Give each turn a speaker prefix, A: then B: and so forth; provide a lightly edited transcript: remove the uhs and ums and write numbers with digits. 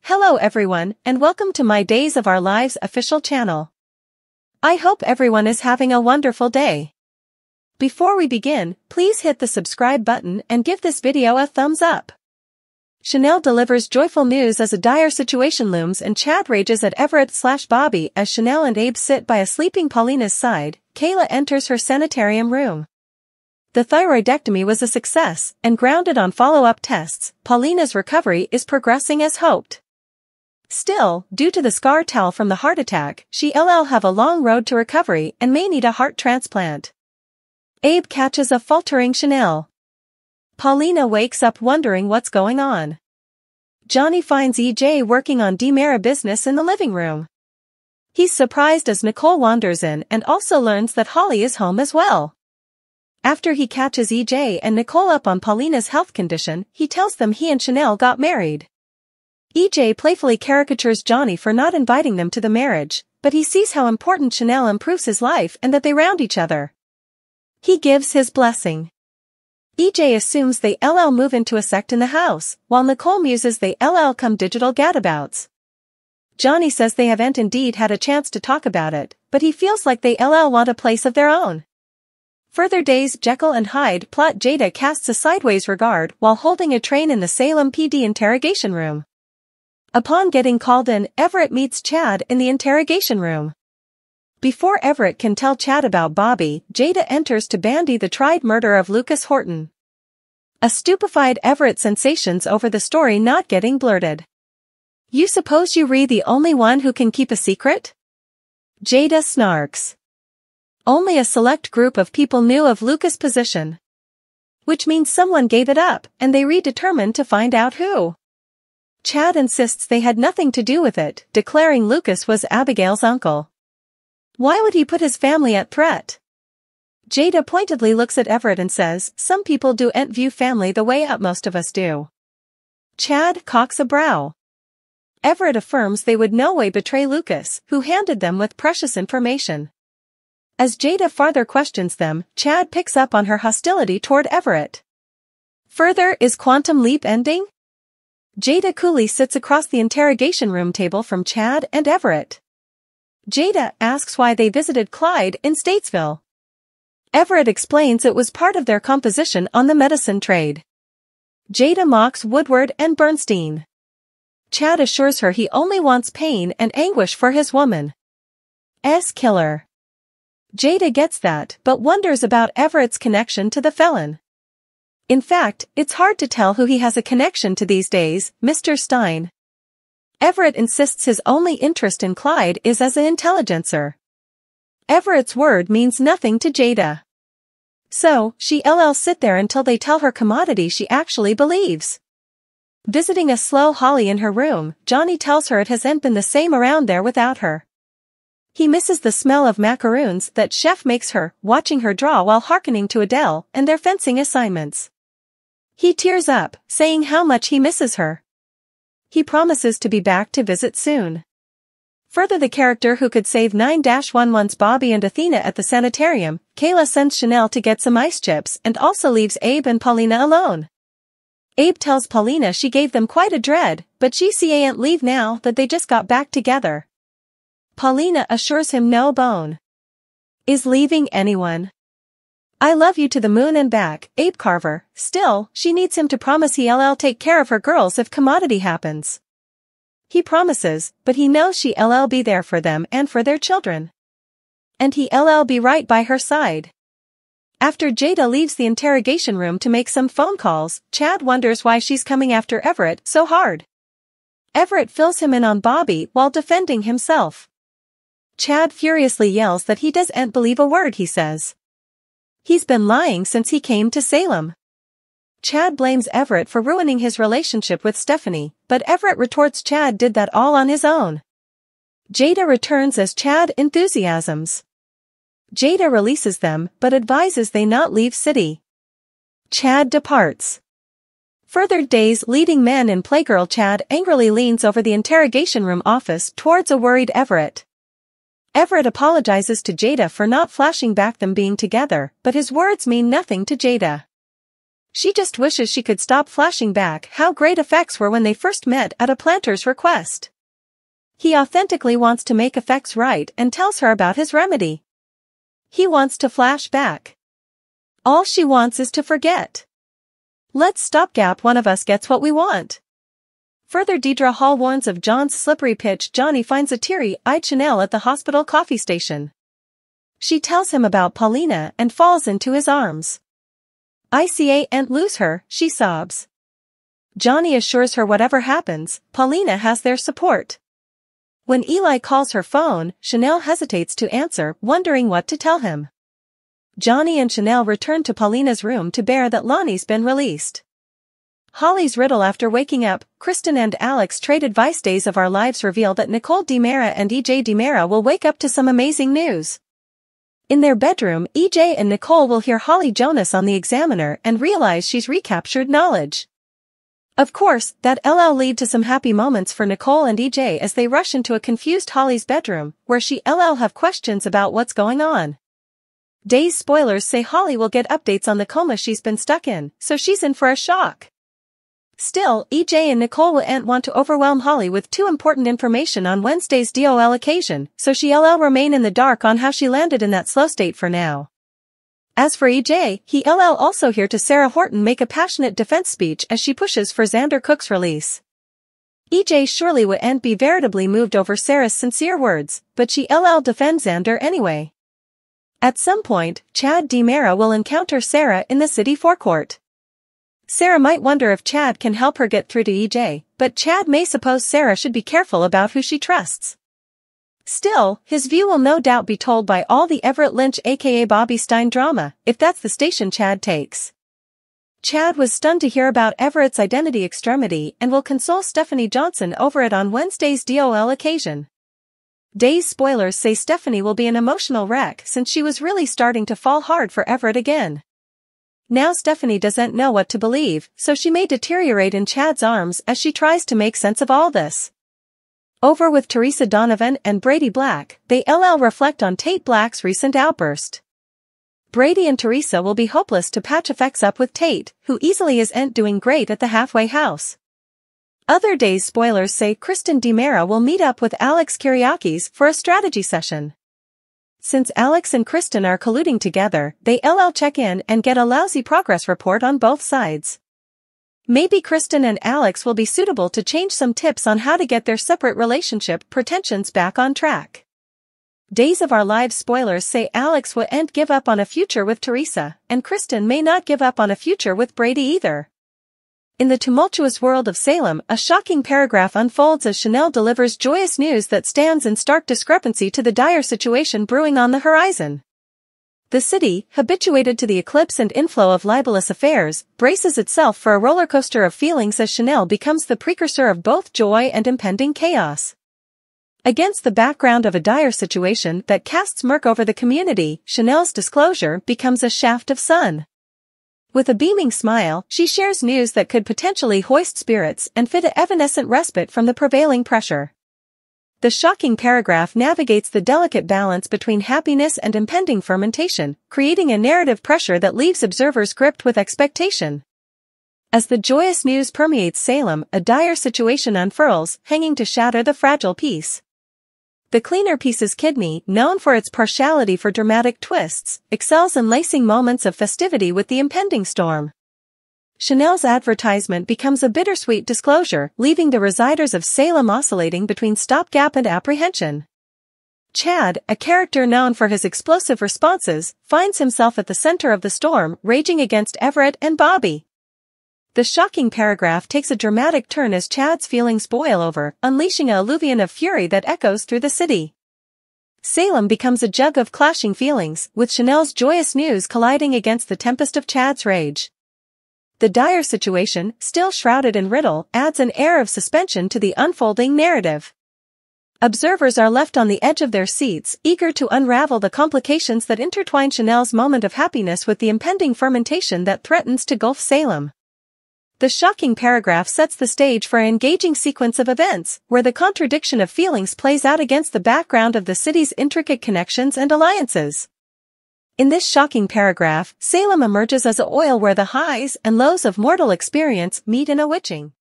A: Hello everyone, and welcome to my Days of Our Lives official channel. I hope everyone is having a wonderful day. Before we begin, please hit the subscribe button and give this video a thumbs up. Chanel delivers joyful news as a dire situation looms and Chad rages at Everett/Bobby as Chanel and Abe sit by a sleeping Paulina's side. Kayla enters her sanitarium room. The thyroidectomy was a success, and grounded on follow-up tests, Paulina's recovery is progressing as hoped. Still, due to the scar tissue from the heart attack, she'll have a long road to recovery and may need a heart transplant. Abe catches a faltering Chanel. Paulina wakes up wondering what's going on. Johnny finds EJ working on Demera business in the living room. He's surprised as Nicole wanders in and also learns that Holly is home as well. After he catches EJ and Nicole up on Paulina's health condition, he tells them he and Chanel got married. EJ playfully caricatures Johnny for not inviting them to the marriage, but he sees how important Chanel improves his life and that they round each other. He gives his blessing. EJ assumes they'll move into a sect in the house, while Nicole muses they'll come digital gadabouts. Johnny says they haven't indeed had a chance to talk about it, but he feels like they'll want a place of their own. Further days Jekyll and Hyde plot. Jada casts a sideways regard while holding a train in the Salem PD interrogation room. Upon getting called in, Everett meets Chad in the interrogation room. Before Everett can tell Chad about Bobby, Jada enters to bandy the tried murder of Lucas Horton. A stupefied Everett sensations over the story not getting blurted. "You suppose you re the only one who can keep a secret?" Jada snarks. Only a select group of people knew of Lucas' position. Which means someone gave it up, and they determined to find out who. Chad insists they had nothing to do with it, declaring Lucas was Abigail's uncle. Why would he put his family at threat? Jada pointedly looks at Everett and says, "Some people don't view family the way most of us do." Chad cocks a brow. Everett affirms they would no way betray Lucas, who handed them with precious information. As Jada farther questions them, Chad picks up on her hostility toward Everett. Further, is Quantum Leap ending? Jada coolly sits across the interrogation room table from Chad and Everett. Jada asks why they visited Clyde in Statesville. Everett explains it was part of their composition on the medicine trade. Jada mocks Woodward and Bernstein. Chad assures her he only wants pain and anguish for his woman's killer. Jada gets that, but wonders about Everett's connection to the felon. In fact, it's hard to tell who he has a connection to these days, Mr. Stein. Everett insists his only interest in Clyde is as an intelligencer. Everett's word means nothing to Jada. So, she'll sit there until they tell her commodity she actually believes. Visiting a slow Holly in her room, Johnny tells her it hasn't been the same around there without her. He misses the smell of macaroons that Chef makes her, watching her draw while hearkening to Adele and their fencing assignments. He tears up, saying how much he misses her. He promises to be back to visit soon. Further, the character who could save 9-11's Bobby and Athena at the sanitarium, Kayla sends Chanel to get some ice chips and also leaves Abe and Paulina alone. Abe tells Paulina she gave them quite a dread, but she can't leave now that they just got back together. Paulina assures him no bone is leaving anyone. "I love you to the moon and back, Abe Carver." Still, she needs him to promise he'll take care of her girls if commodity happens. He promises, but he knows she'll be there for them and for their children. And he'll be right by her side. After Jada leaves the interrogation room to make some phone calls, Chad wonders why she's coming after Everett so hard. Everett fills him in on Bobby while defending himself. Chad furiously yells that he doesn't believe a word he says. He's been lying since he came to Salem. Chad blames Everett for ruining his relationship with Stephanie, but Everett retorts Chad did that all on his own. Jada returns as Chad enthusiasms. Jada releases them, but advises they not leave city. Chad departs. Further days leading men in Playgirl. Chad angrily leans over the interrogation room office towards a worried Everett. Everett apologizes to Jada for not flashing back them being together, but his words mean nothing to Jada. She just wishes she could stop flashing back how great effects were when they first met at a planter's request. He authentically wants to make effects right and tells her about his remedy. He wants to flash back. All she wants is to forget. Let's stopgap, one of us gets what we want. Further, Deidre Hall warns of John's slippery pitch. Johnny finds a teary-eyed Chanel at the hospital coffee station. She tells him about Paulina and falls into his arms. "I can't lose her," she sobs. Johnny assures her whatever happens, Paulina has their support. When Eli calls her phone, Chanel hesitates to answer, wondering what to tell him. Johnny and Chanel return to Paulina's room to bear that Lonnie's been released. Holly's riddle. After waking up, Kristen and Alex trade advice. Days of Our Lives reveal that Nicole DiMera and EJ DiMera will wake up to some amazing news. In their bedroom, EJ and Nicole will hear Holly Jonas on the Examiner and realize she's recaptured knowledge. Of course, that'll lead to some happy moments for Nicole and EJ as they rush into a confused Holly's bedroom, where she'll have questions about what's going on. Days spoilers say Holly will get updates on the coma she's been stuck in, so she's in for a shock. Still, EJ and Nicole won't want to overwhelm Holly with too important information on Wednesday's DOL occasion, so she'll remain in the dark on how she landed in that slow state for now. As for EJ, he'll also hear to Sarah Horton make a passionate defense speech as she pushes for Xander Cook's release. EJ surely wouldn't be veritably moved over Sarah's sincere words, but she'll defend Xander anyway. At some point, Chad DiMera will encounter Sarah in the city forecourt. Sarah might wonder if Chad can help her get through to EJ, but Chad may suppose Sarah should be careful about who she trusts. Still, his view will no doubt be told by all the Everett Lynch aka Bobby Stein drama, if that's the station Chad takes. Chad was stunned to hear about Everett's identity extremity and will console Stephanie Johnson over it on Wednesday's DOL occasion. Days spoilers say Stephanie will be an emotional wreck since she was really starting to fall hard for Everett again. Now Stephanie doesn't know what to believe, so she may deteriorate in Chad's arms as she tries to make sense of all this. Over with Teresa Donovan and Brady Black, they'll reflect on Tate Black's recent outburst. Brady and Teresa will be hopeless to patch effects up with Tate, who easily isn't doing great at the halfway house. Other Days spoilers say Kristen DiMera will meet up with Alex Kyriakis for a strategy session. Since Alex and Kristen are colluding together, they'll check in and get a lousy progress report on both sides. Maybe Kristen and Alex will be suitable to change some tips on how to get their separate relationship pretensions back on track. Days of Our Lives spoilers say Alex won't give up on a future with Teresa, and Kristen may not give up on a future with Brady either. In the tumultuous world of Salem, a shocking paragraph unfolds as Chanel delivers joyous news that stands in stark discrepancy to the dire situation brewing on the horizon. The city, habituated to the eclipse and inflow of libelous affairs, braces itself for a rollercoaster of feelings as Chanel becomes the precursor of both joy and impending chaos. Against the background of a dire situation that casts murk over the community, Chanel's disclosure becomes a shaft of sun. With a beaming smile, she shares news that could potentially hoist spirits and fit an evanescent respite from the prevailing pressure. The shocking paragraph navigates the delicate balance between happiness and impending fermentation, creating a narrative pressure that leaves observers gripped with expectation. As the joyous news permeates Salem, a dire situation unfurls, hanging to shatter the fragile peace. The cleaner piece's kidney, known for its partiality for dramatic twists, excels in lacing moments of festivity with the impending storm. Chanel's advertisement becomes a bittersweet disclosure, leaving the residers of Salem oscillating between stopgap and apprehension. Chad, a character known for his explosive responses, finds himself at the center of the storm, raging against Everett and Bobby. The shocking paragraph takes a dramatic turn as Chad's feelings boil over, unleashing an alluvion of fury that echoes through the city. Salem becomes a jug of clashing feelings, with Chanel's joyous news colliding against the tempest of Chad's rage. The dire situation, still shrouded in riddle, adds an air of suspension to the unfolding narrative. Observers are left on the edge of their seats, eager to unravel the complications that intertwine Chanel's moment of happiness with the impending fermentation that threatens to gulf Salem. The shocking paragraph sets the stage for an engaging sequence of events, where the contradiction of feelings plays out against the background of the city's intricate connections and alliances. In this shocking paragraph, Salem emerges as a oil where the highs and lows of mortal experience meet in a witching